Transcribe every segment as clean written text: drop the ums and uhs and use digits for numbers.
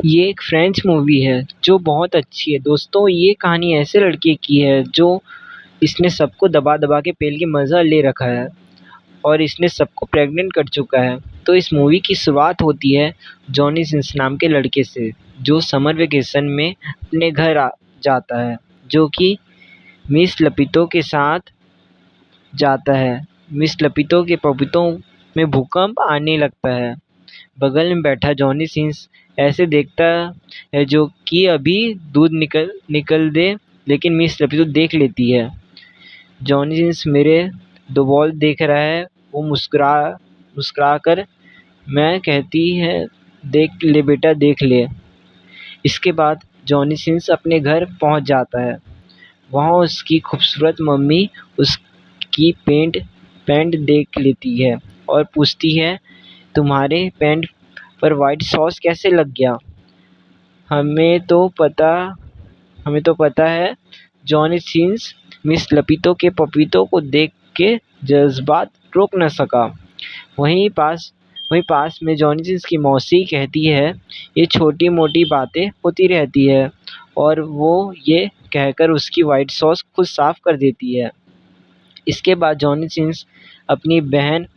ये एक French movie है जो बहुत अच्छी है। दोस्तों, ये कहानी ऐसे लड़के की है जो इसने सबको दबा दबा के पेल के मज़ा ले रखा है और इसने सबको प्रेग्नेंट कर चुका है। तो इस मूवी की शुरुआत होती है जॉनी सिंस नाम के लड़के से, जो समर वेकेशन में अपने घर जाता है, जो कि मिस लपितो के साथ जाता है। मिस लपितो के पपीतों में भूकंप आने लगता है। बगल में बैठा जॉनी सिंस ऐसे देखता है जो कि अभी दूध निकल निकल दे, लेकिन मिस लपितो देख लेती है। जॉनी सिंस मेरे 2 बॉल देख रहा है। वो मुस्कुरा कर मैं कहती है, देख ले बेटा, देख ले। इसके बाद जॉनी सिंस अपने घर पहुंच जाता है। वहाँ उसकी खूबसूरत मम्मी उसकी पैंट देख लेती है और पूछती है, तुम्हारे पैंट पर वाइट सॉस कैसे लग गया? हमें तो पता हमें तो पता है। जॉनी सिंस मिस लपितो के पपीतों को देख के जज्बात रोक न सका। वहीं पास में जॉनी सिंस की मौसी कहती है, ये छोटी मोटी बातें होती रहती है, और वो ये कहकर उसकी वाइट सॉस खुद साफ कर देती है। इसके बाद जॉनी सिंस अपनी बहन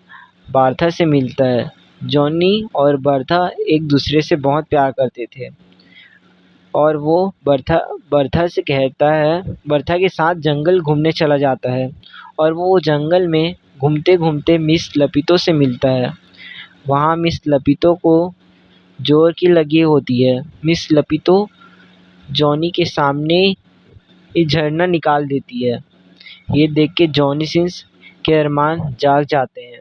बार्था से मिलता है। जॉनी और बर्था एक दूसरे से बहुत प्यार करते थे और वो बर्था के साथ जंगल घूमने चला जाता है और वो जंगल में घूमते घूमते मिस लपितो से मिलता है। वहाँ मिस लपितो को जोर की लगी होती है। मिस लपितो जॉनी के सामने एक झरना निकाल देती है। ये देख के जॉनी सिंस के अरमान जाग जाते हैं।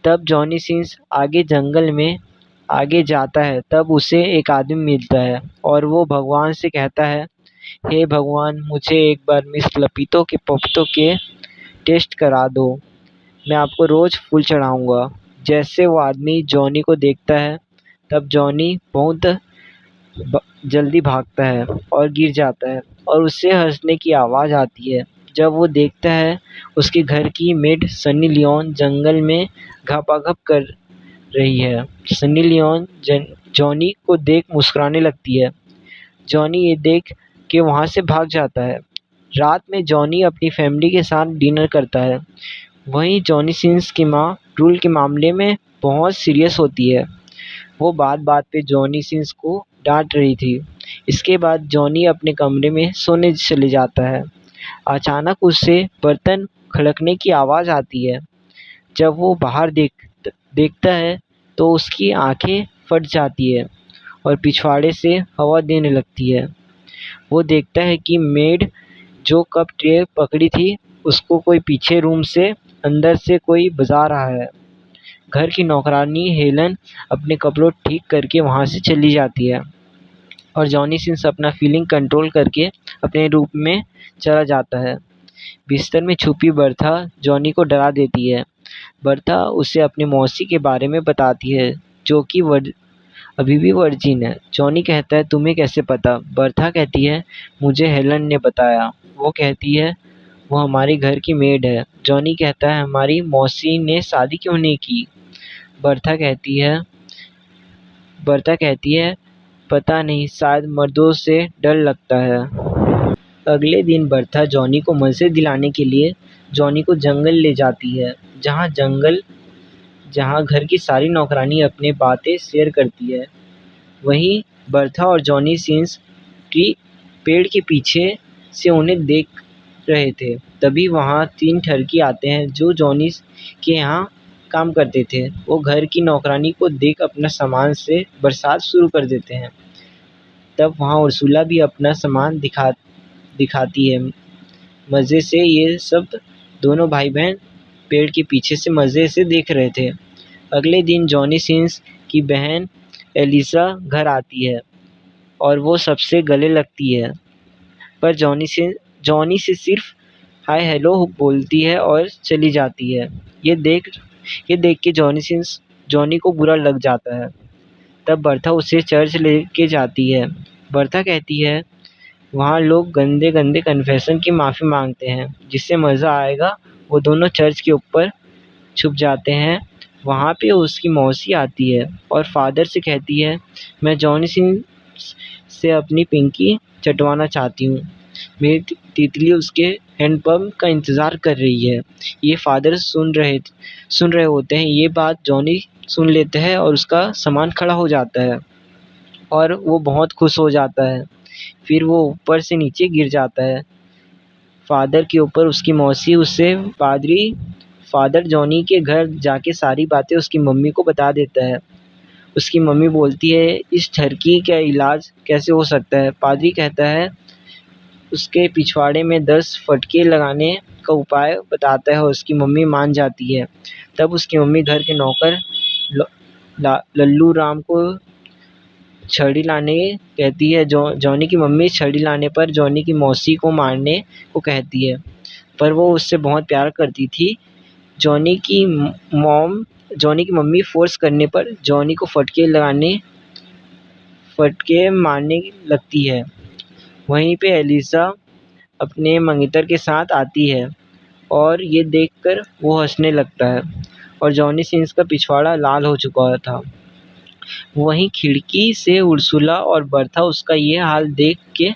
तब जॉनी सिंस आगे जंगल में आगे जाता है, तब उसे एक आदमी मिलता है और वो भगवान से कहता है, हे भगवान, मुझे एक बार मिस लपितो के पपीतों के टेस्ट करा दो। मैं आपको रोज़ फूल चढ़ाऊँगा। जैसे वो आदमी जॉनी को देखता है, तब जॉनी बहुत जल्दी भागता है और गिर जाता है और उससे हँसने की आवाज़ आती है। जब वो देखता है, उसके घर की मेड सन्नी लियोन जंगल में घपाघप कर रही है। सन्नी लियोन जॉनी को देख मुस्कुराने लगती है। जॉनी ये देख के वहाँ से भाग जाता है। रात में जॉनी अपनी फैमिली के साथ डिनर करता है। वहीं जॉनी सिंस की माँ रूल के मामले में बहुत सीरियस होती है। वो बात बात पे जॉनी सिंस को डांट रही थी। इसके बाद जॉनी अपने कमरे में सोने चले जाता है। अचानक उसे बर्तन खड़कने की आवाज़ आती है। जब वो बाहर देखता है तो उसकी आंखें फट जाती है और पिछवाड़े से हवा देने लगती है। वो देखता है कि मेड जो कप ट्रे पकड़ी थी, उसको कोई पीछे रूम से अंदर से कोई बजा रहा है। घर की नौकरानी हेलन अपने कपड़ों ठीक करके वहाँ से चली जाती है और जॉनी सिंस अपना फीलिंग कंट्रोल करके अपने रूम में चला जाता है। बिस्तर में छुपी बर्था जॉनी को डरा देती है। बर्था उसे अपनी मौसी के बारे में बताती है, जो कि अभी भी वर्जिन है। जॉनी कहता है, तुम्हें कैसे पता? बर्था कहती है, मुझे हेलन ने बताया। वो कहती है, वो हमारे घर की मेड है। जॉनी कहता है, हमारी मौसी ने शादी क्यों नहीं की? बर्था कहती है पता नहीं, शायद मर्दों से डर लगता है। अगले दिन बर्था जॉनी को मज़े दिलाने के लिए जॉनी को जंगल ले जाती है, जहाँ घर की सारी नौकरानी अपनी बातें शेयर करती है। वहीं बर्था और जॉनी सिंस ट्री पेड़ के पीछे से उन्हें देख रहे थे। तभी वहाँ 3 ठरकी आते हैं जो जॉनी के यहाँ काम करते थे। वो घर की नौकरानी को देख अपना सामान से बरसात शुरू कर देते हैं। तब वहाँ उर्सुला भी अपना सामान दिखाती है। मज़े से ये सब दोनों भाई बहन पेड़ के पीछे से मज़े से देख रहे थे। अगले दिन जॉनी सिंस की बहन एलिसा घर आती है और वो सबसे गले लगती है, पर जॉनी से सिर्फ हाय हेलो बोलती है और चली जाती है। ये देख के जॉनी को बुरा लग जाता है। तब बर्था उसे चर्च लेके जाती है। बर्था कहती है, वहाँ लोग गंदे गंदे कन्फेशन की माफ़ी मांगते हैं, जिससे मज़ा आएगा। वो दोनों चर्च के ऊपर छुप जाते हैं वहाँ पे उसकी मौसी आती है और फादर से कहती है, मैं जॉनी सिंह से अपनी पिंकी चटवाना चाहती हूँ। मेरी तितली उसके हैंडपंप का इंतज़ार कर रही है। ये फादर सुन रहे होते हैं। ये बात जॉनी सुन लेता है और उसका सामान खड़ा हो जाता है और वो बहुत खुश हो जाता है। फिर वो ऊपर से नीचे गिर जाता है। फादर के ऊपर उसकी मौसी उससे फादर जॉनी के घर जाके सारी बातें उसकी मम्मी को बता देता है। उसकी मम्मी बोलती है, इस ठरकी का इलाज कैसे हो सकता है? पादरी कहता है, उसके पिछवाड़े में 10 फटके लगाने का उपाय बताता है और उसकी मम्मी मान जाती है। तब उसकी मम्मी घर के नौकर लल्लू राम को छड़ी लाने कहती है। जॉनी की मम्मी छड़ी लाने पर जॉनी की मौसी को मारने को कहती है, पर वो उससे बहुत प्यार करती थी। जॉनी की मम्मी फोर्स करने पर जॉनी को फटके मारने लगती है। वहीं पे एलिसा अपने मंगेतर के साथ आती है और ये देखकर वो हंसने लगता है और जॉनी सिंस का पिछवाड़ा लाल हो चुका था। वहीं खिड़की से उर्सुला और बर्था उसका ये हाल देख के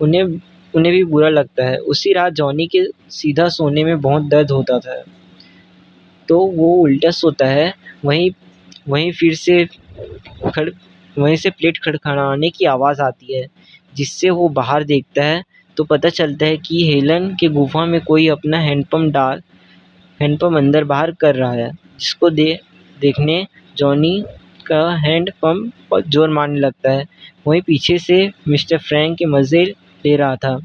उन्हें उन्हें भी बुरा लगता है। उसी रात जॉनी के सीधा सोने में बहुत दर्द होता था, तो वो उल्टा सोता है। वहीं वहीं फिर से खड़ वहीं से प्लेट खड़खड़ाने की आवाज़ आती है, जिससे वो बाहर देखता है तो पता चलता है कि हेलन के गुफा में कोई अपना हैंडपंप अंदर बाहर कर रहा है, जिसको देखने जॉनी का हैंडपंप जोर मारने लगता है। वहीं पीछे से मिस्टर फ्रैंक के मज़े ले रहा था।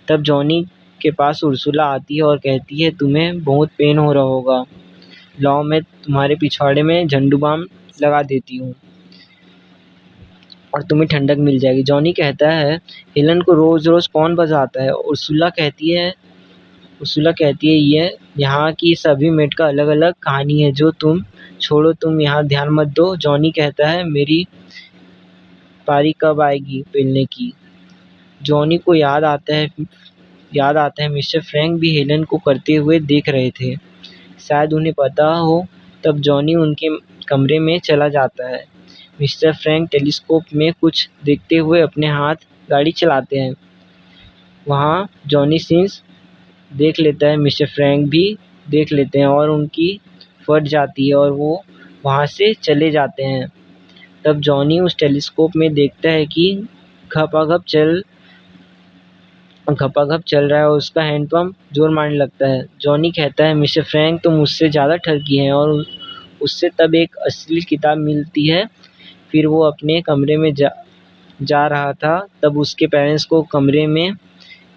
तब जॉनी के पास उर्सुला आती है और कहती है, तुम्हें बहुत पेन हो रहा होगा, लाओ मैं तुम्हारे पिछवाड़े में झंडू बाम लगा देती हूँ और तुम्हें ठंडक मिल जाएगी। जॉनी कहता है, हेलन को रोज़ रोज़ कौन बजाता है? उर्सुला कहती है, ये यहाँ की सभी मेट का अलग अलग कहानी है, जो तुम छोड़ो, तुम यहाँ ध्यान मत दो। जॉनी कहता है, मेरी पारी कब आएगी पेलने की? जॉनी को याद आता है मिस्टर फ्रैंक भी हेलन को करते हुए देख रहे थे। शायद उन्हें पता हो। तब जॉनी उनके कमरे में चला जाता है। मिस्टर फ्रैंक टेलीस्कोप में कुछ देखते हुए अपने हाथ गाड़ी चलाते हैं। वहाँ जॉनी सिंस देख लेता है, मिस्टर फ्रैंक भी देख लेते हैं और उनकी फट जाती है और वो वहाँ से चले जाते हैं। तब जॉनी उस टेलीस्कोप में देखता है कि खपाखप चल रहा है और उसका हैंडपंप जोर मारने लगता है। जॉनी कहता है, मिस्टर फ्रैंक तो मुझसे ज़्यादा ठगी हैं और उससे तब एक असली किताब मिलती है। फिर वो अपने कमरे में जा रहा था, तब उसके पेरेंट्स को कमरे में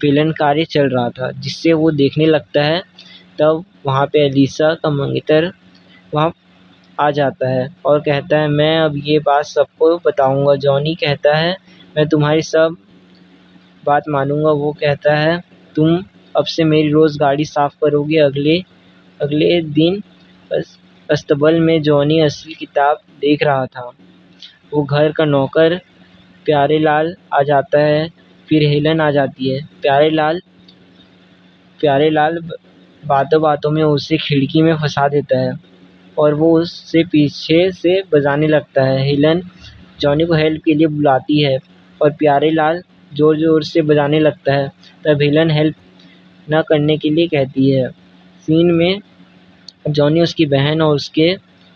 पेलन कार्य चल रहा था, जिससे वो देखने लगता है। तब वहाँ पे एलिसा का मंगेतर वहाँ आ जाता है और कहता है, मैं अब ये बात सबको बताऊंगा। जॉनी कहता है, मैं तुम्हारी सब बात मानूंगा। वो कहता है, तुम अब से मेरी रोज़ गाड़ी साफ करोगे। अगले दिन अस्तबल में जॉनी असली किताब देख रहा था। वो घर का नौकर प्यारेलाल आ जाता है, फिर हेलन आ जाती है। प्यारेलाल बातों बातों में उसे खिड़की में फंसा देता है और वो उससे पीछे से बजाने लगता है। हेलन जॉनी को हेल्प के लिए बुलाती है और प्यारेलाल जोर जोर से बजाने लगता है। तब हेलन हेल्प न करने के लिए कहती है। सीन में जॉनी उसकी बहन और उसके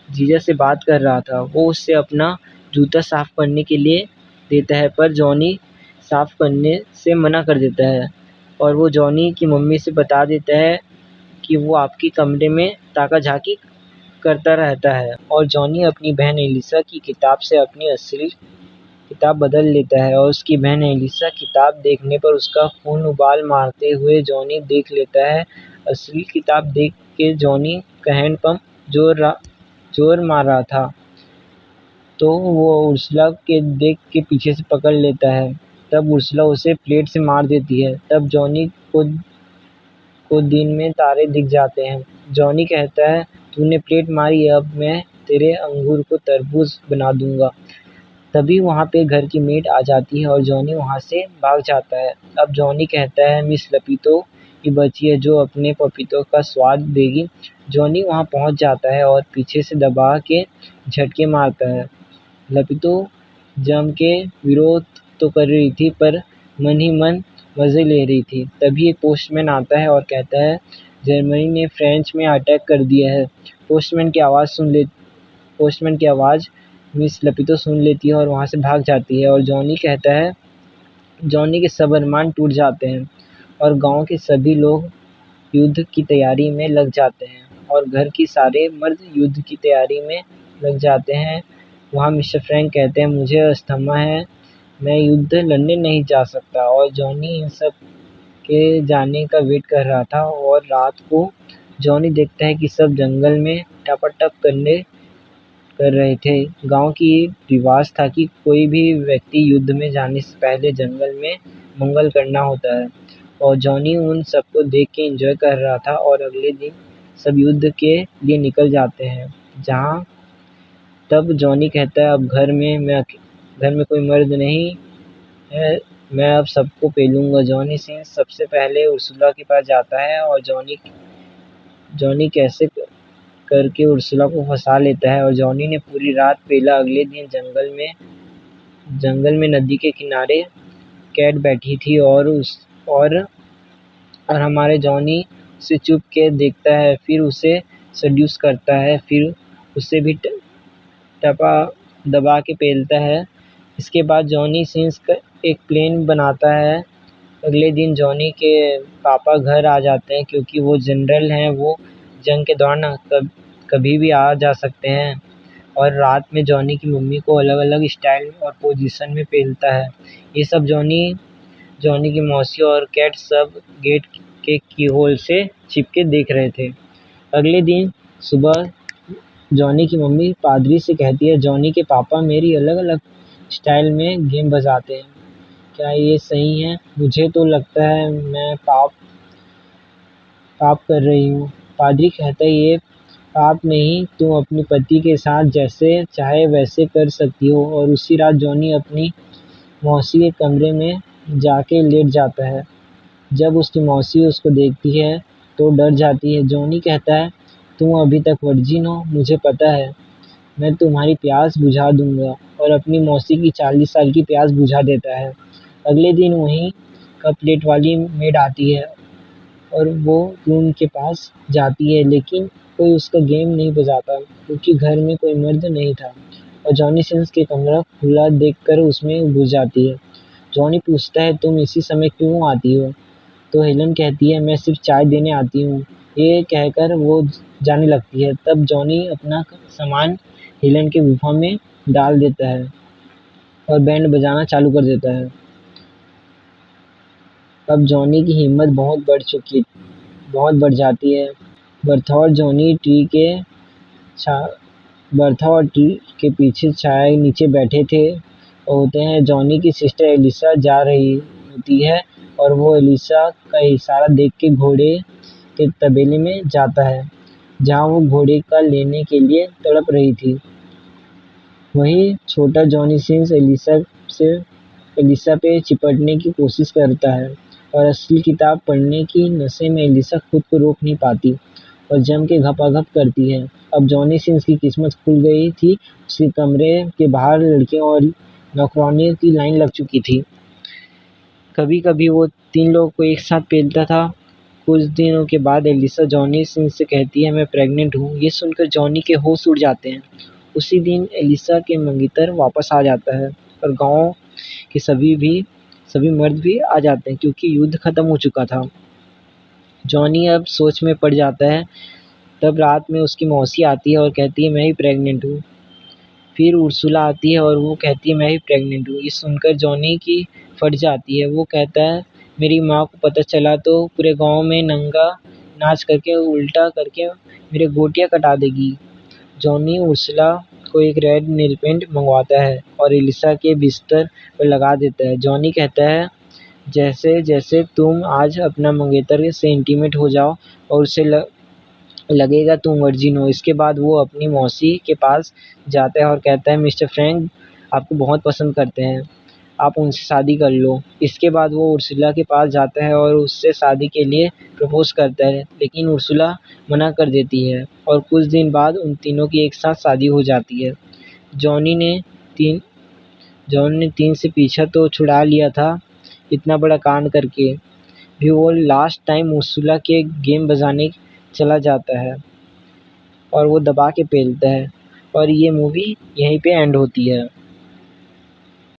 जीजा से बात कर रहा था। वो उससे अपना जूता साफ करने के लिए देता है, पर जॉनी साफ करने से मना कर देता है और वो जॉनी की मम्मी से बता देता है कि वो आपके कमरे में ताका झाकी करता रहता है। और जॉनी अपनी बहन एलिसा की किताब से अपनी असली किताब बदल लेता है और उसकी बहन एलिसा किताब देखने पर उसका खून उबाल मारते हुए जॉनी देख लेता है। असली किताब देख के जॉनी का हैंडपंप जोर मार रहा था, तो वो उर्सुला के देख के पीछे से पकड़ लेता है। तब उर्सुला उसे प्लेट से मार देती है। तब जॉनी को दिन में तारे दिख जाते हैं। जॉनी कहता है, तूने प्लेट मारी, अब मैं तेरे अंगूर को तरबूज बना दूंगा। तभी वहाँ पे घर की मेड आ जाती है और जॉनी वहाँ से भाग जाता है। अब जॉनी कहता है, मिस लपीतो, की बची है जो अपने पपीतों का स्वाद देगी। जॉनी वहाँ पहुँच जाता है और पीछे से दबा के झटके मारता है। लपीतो जम के विरोध तो कर रही थी पर मन ही मन मज़े ले रही थी। तभी एक पोस्टमैन आता है और कहता है जर्मनी ने फ्रेंच में अटैक कर दिया है। पोस्टमैन की आवाज़ मिस लपीतो सुन लेती है और वहाँ से भाग जाती है। और जॉनी के सब अरमान टूट जाते हैं और गांव के सभी लोग युद्ध की तैयारी में लग जाते हैं और घर के सारे मर्द युद्ध की तैयारी में लग जाते हैं। वहाँ मिस्टर फ्रैंक कहते हैं मुझे अस्थमा है, मैं युद्ध लड़ने नहीं जा सकता। और जॉनी इन सब के जाने का वेट कर रहा था। और रात को जॉनी देखता है कि सब जंगल में टपाटप कर रहे थे। गांव की रिवाज था कि कोई भी व्यक्ति युद्ध में जाने से पहले जंगल में मंगल करना होता है। और जॉनी उन सबको देख के एंजॉय कर रहा था। और अगले दिन सब युद्ध के लिए निकल जाते हैं। जहाँ तब जॉनी कहता है अब घर में कोई मर्द नहीं है, मैं अब सबको पेलूंगा। जॉनी सिंह सबसे पहले उर्सुला के पास जाता है और जॉनी कैसे करके उर्सुला को फंसा लेता है और जॉनी ने पूरी रात पेला। अगले दिन जंगल में नदी के किनारे कैट बैठी थी और हमारे जॉनी उसे चुप के देखता है, फिर उसे सड्यूस करता है, फिर उसे भी टपा दबा के पेलता है। इसके बाद जॉनी सिंस एक प्लेन बनाता है। अगले दिन जॉनी के पापा घर आ जाते हैं क्योंकि वो जनरल हैं, वो जंग के दौरान कभी भी आ जा सकते हैं। और रात में जॉनी की मम्मी को अलग अलग स्टाइल और पोजीशन में पेलता है। ये सब जॉनी की मौसी और कैट सब गेट के कीहोल से छिपके देख रहे थे। अगले दिन सुबह जॉनी की मम्मी पादरी से कहती है जॉनी के पापा मेरी अलग अलग स्टाइल में गेम बजाते हैं, क्या ये सही है? मुझे तो लगता है मैं पाप कर रही हूँ। पादरी कहता है ये पाप नहीं, तुम अपने पति के साथ जैसे चाहे वैसे कर सकती हो। और उसी रात जॉनी अपनी मौसी के कमरे में जाके लेट जाता है। जब उसकी मौसी उसको देखती है तो डर जाती है। जॉनी कहता है तुम अभी तक वर्जिन हो, मुझे पता है, मैं तुम्हारी प्यास बुझा दूंगा। और अपनी मौसी की 40 साल की प्यास बुझा देता है। अगले दिन वहीं का प्लेट वाली मेड आती है और वो रूम के पास जाती है, लेकिन कोई उसका गेम नहीं बजाता क्योंकि घर में कोई मर्द नहीं था। और जॉनी सिंस के कमरा खुला देखकर उसमें घुस जाती है। जॉनी पूछता है तुम इसी समय क्यों आती हो? तो हेलन कहती है मैं सिर्फ चाय देने आती हूँ। ये कहकर वो जाने लगती है। तब जॉनी अपना सामान हेलन के गुफा में डाल देता है और बैंड बजाना चालू कर देता है। अब जॉनी की हिम्मत बहुत बढ़ जाती है। बर्था और ट्री के पीछे छाया नीचे बैठे थे होते हैं। जॉनी की सिस्टर एलिसा जा रही होती है और वो एलिसा का इशारा देख के घोड़े के तबेले में जाता है जहाँ वो घोड़े का लेने के लिए तड़प रही थी। वहीं छोटा जॉनी सिंस एलिसा पे चिपटने की कोशिश करता है और असली किताब पढ़ने की नशे में एलिसा खुद को रोक नहीं पाती और जम के घपाघप करती है। अब जॉनी सिंस की किस्मत खुल गई थी। उसके कमरे के बाहर लड़कियों और नौकरानियों की लाइन लग चुकी थी। कभी कभी वो 3 लोगों को एक साथ पेलता था। कुछ दिनों के बाद एलिसा जॉनी सिंह से कहती है मैं प्रेग्नेंट हूँ। ये सुनकर जॉनी के होश उड़ जाते हैं। उसी दिन एलिसा के मंगेतर वापस आ जाता है और गांव के सभी मर्द भी आ जाते हैं क्योंकि युद्ध खत्म हो चुका था। जॉनी अब सोच में पड़ जाता है। तब रात में उसकी मौसी आती है और कहती है मैं ही प्रेग्नेंट हूँ। फिर उर्सुला आती है और वो कहती है मैं ही प्रेग्नेंट हूँ। ये सुनकर जॉनी की फट जाती है। वो कहता है मेरी माँ को पता चला तो पूरे गांव में नंगा नाच करके उल्टा करके मेरे गोटियाँ कटा देगी। जॉनी उर्सुला को एक रेड नेल पेंट मंगवाता है और एलिसा के बिस्तर पर लगा देता है। जॉनी कहता है जैसे जैसे तुम आज अपना मंगेतर से इंटीमेट हो जाओ और उसे लगेगा तुम वर्जिन हो। इसके बाद वो अपनी मौसी के पास जाता है और कहता है मिस्टर फ्रैंक आपको बहुत पसंद करते हैं। आप उनसे शादी कर लो। इसके बाद वो उर्सुला के पास जाता है और उससे शादी के लिए प्रपोज़ करता है, लेकिन उर्सुला मना कर देती है और कुछ दिन बाद उन तीनों की एक साथ शादी हो जाती है। जॉनी ने तीन जॉन ने 3 से पीछा तो छुड़ा लिया था, इतना बड़ा कांड करके भी वो लास्ट टाइम उर्सुला के गेम बजाने चला जाता है और वो दबा के पेलता है और ये मूवी यहीं पे एंड होती है।